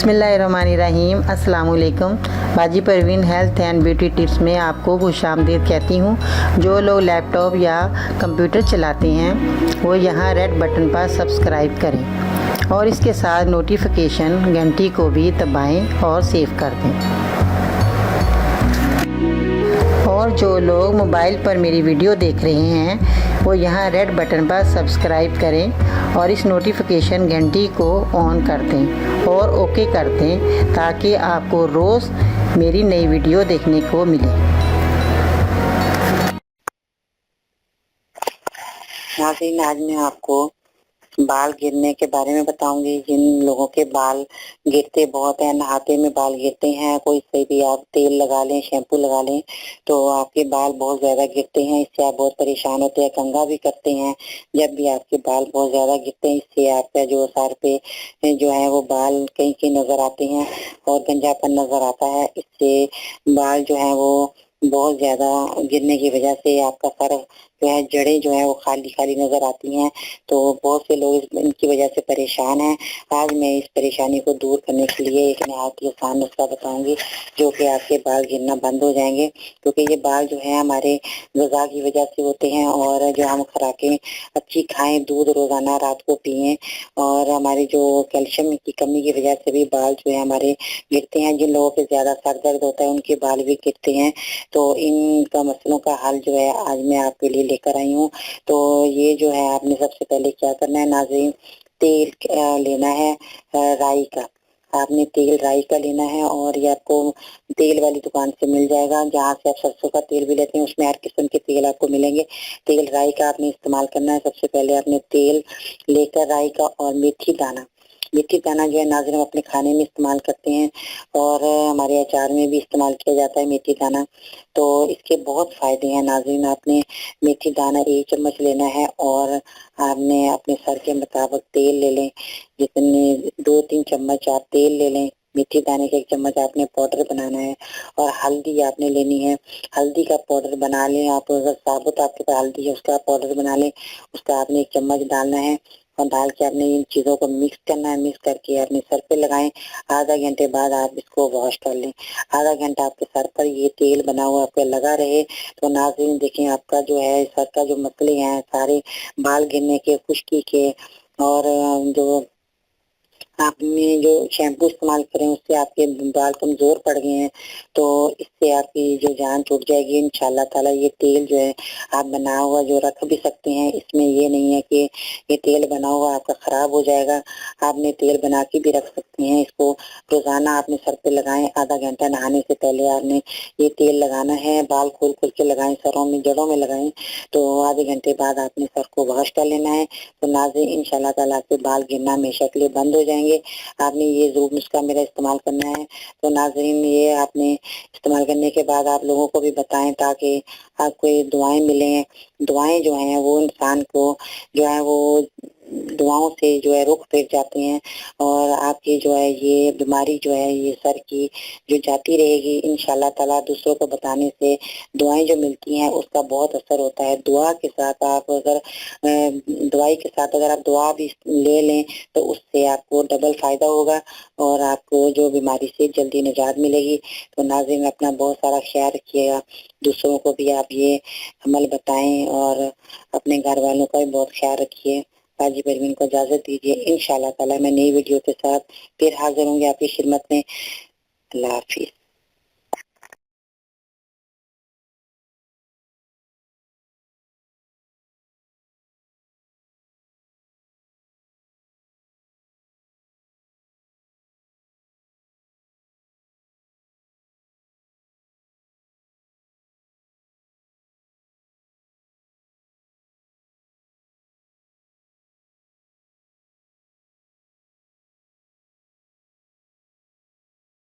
बिस्मिल्लाहिर्रहमानिर्रहीम। अस्सलाम वालेकुम। बाजी Parveen health and beauty tips में आपको खुशामदीद कहती हूँ। जो लोग लैपटॉप या कंप्यूटर चलाते हैं वो यहाँ रेड बटन पर सब्सक्राइब करें और इसके साथ नोटिफिकेशन घंटी को भी दबाएं और सेव कर दें। और जो लोग मोबाइल पर मेरी वीडियो देख रहे हैं वो यहाँ रेड बटन पर सब्सक्राइब करें और इस नोटिफिकेशन घंटी को ऑन कर दें और ओके कर दें ताकि आपको रोज़ मेरी नई वीडियो देखने को मिले। नाज़रीन, आज मैं आपको बाल गिरने के बारे में बताऊंगी। जिन लोगों के बाल गिरते बहुत हैं, नहाते में बाल गिरते हैं, कोई से भी आप तेल लगा लें, शैम्पू लगा लें तो आपके बाल बहुत ज़्यादा गिरते हैं। इससे आप बहुत परेशान होते हैं, कंघा भी करते हैं। जब भी आपके बाल बहुत ज़्यादा गिरते हैं इससे आपका जो सर पे जो है वो बाल कहीं कहीं नज़र आते हैं और गंजापन नज़र आता है। इससे बाल जो है वो बहुत ज़्यादा गिरने की वजह से आपका सर जो है, जड़ें जो है वो खाली खाली नजर आती हैं। तो बहुत से लोग इनकी वजह से परेशान हैं। आज मैं इस परेशानी को दूर करने के लिए एक नहायत ही आसान नुस्खा बताऊंगी जो कि आपके बाल गिरना बंद हो जाएंगे। क्योंकि ये बाल जो है हमारे ग़िज़ा की वजह से होते हैं और जो हम खुराकें अच्छी खाएं, दूध रोजाना रात को पिएं और हमारी जो कैल्शियम की कमी की वजह से भी बाल जो है हमारे गिरते हैं। जिन लोगों के ज्यादा सर दर्द होता है उनके बाल भी गिरते हैं। तो इनका मसलों का हल जो है आज मैं आपके लिए लेकर आई हूँ। तो ये जो है आपने सबसे पहले क्या करना है नाज़रीन, तेल लेना है राई का। आपने तेल राई का लेना है और ये आपको तेल वाली दुकान से मिल जाएगा। जहाँ से आप सरसों का तेल भी लेते हैं उसमें हर किस्म के तेल आपको मिलेंगे। तेल राई का आपने इस्तेमाल करना है। सबसे पहले आपने तेल लेकर राई का और मेथी दाना जो है नाज़रीन हम अपने खाने में इस्तेमाल करते हैं और हमारे अचार में भी इस्तेमाल किया जाता है मेथी दाना। तो इसके बहुत फ़ायदे हैं नाज़रीन। आपने मेथी दाना 1 चम्मच लेना है और आपने अपने सर के मुताबिक तेल ले लें। जितने 2-3 चम्मच आप तेल ले लें। मेथी दाने का 1 चम्मच आपने पाउडर बनाना है और हल्दी आपने लेनी है। हल्दी का पाउडर बना लें आप। अगर साबुत आपके पास हल्दी है उसका पाउडर बना लें। उसका आपने 1 चम्मच डालना है और डाल के आपने इन चीज़ों को मिक्स करना है। मिक्स करके अपने सर पे लगाएं। आधा घंटे बाद आप इसको वॉश कर लें। आधा घंटा आपके सर पर ये तेल बना हुआ आपके लगा रहे तो नाज़रीन देखें आपका जो है सर का जो मसले हैं सारे बाल गिरने के, खुश्की के और जो आपने जो शैम्पू इस्तेमाल करें उससे आपके बाल कमज़ोर पड़ गए हैं तो इससे आपकी जो जान छूट जाएगी इंशाल्लाह ताला। ये तेल जो है आप बना हुआ जो रख भी सकते हैं। इसमें ये नहीं है कि ये तेल बना हुआ आपका ख़राब हो जाएगा। आपने तेल बना के भी रख सकते हैं। इसको रोज़ाना आपने सर पे लगाएं। आधा घंटा नहाने से पहले आपने ये तेल लगाना है। बाल खोल खोल के लगाएं, सरों में, जड़ों में लगाएं। तो आधे घंटे बाद आपने सर को वॉश कर लेना है। तो नाज़रीन इंशाल्लाह ताला आपके बाल गिरना हमेशा के लिए बंद हो जाएंगे। आपने ये ज़रूर नुस्खा मेरा इस्तेमाल करना है। तो नाज़रीन ये आपने इस्तेमाल करने के बाद आप लोगों को भी बताएं ताकि आपको ये दुआएं मिलें। दुआएं जो हैं वो इंसान को जो है वो दुआओं से जो है रुख फिर जाते हैं और आपकी जो है ये बीमारी जो है ये सर की जो जाती रहेगी इंशाल्लाह ताला। दूसरों को बताने से दुआएं जो मिलती हैं उसका बहुत असर होता है। दुआ के साथ आप अगर दवाई के साथ अगर आप दुआ भी ले लें तो उससे आपको डबल फ़ायदा होगा और आपको जो बीमारी से जल्दी निजात मिलेगी। तो नाज़रीन अपना बहुत सारा ख्याल रखिएगा। दूसरों को भी आप ये अमल बताएं और अपने घर वालों का भी बहुत ख्याल रखिए। बाजी परवीन को इजाज़त दीजिए। इंशाल्लाह ताला मैं नई वीडियो के साथ फिर हाजिर होंगे आपकी खिदमत में। अल्लाह हाफिज़।